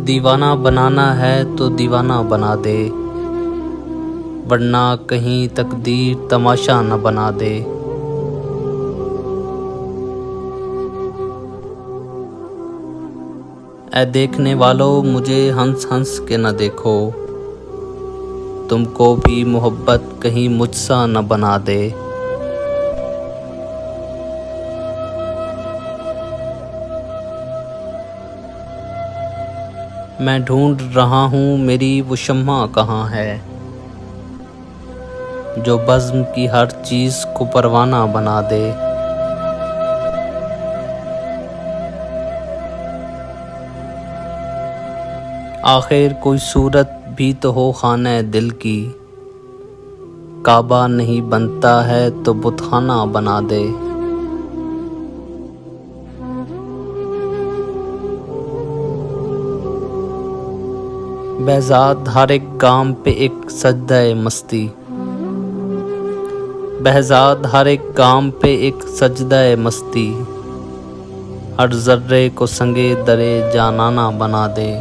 दीवाना बनाना है तो दीवाना बना दे, वरना कहीं तकदीर तमाशा न बना दे। ऐ देखने वालों मुझे हंस हंस के न देखो, तुमको भी मोहब्बत कहीं मुझसा न बना दे। मैं ढूंढ रहा हूँ मेरी वो शम्मा कहाँ है, जो बज़्म की हर चीज़ को परवाना बना दे। आखिर कोई सूरत भी तो हो खाने दिल की, काबा नहीं बनता है तो बुतखाना बना दे। बेज़ाद हर एक गाम पे एक सजदे मस्ती, बेहज़ाद हर एक गाम पे एक सजदे मस्ती, हर ज़र्रे को संगे दरे जानाना बना दे।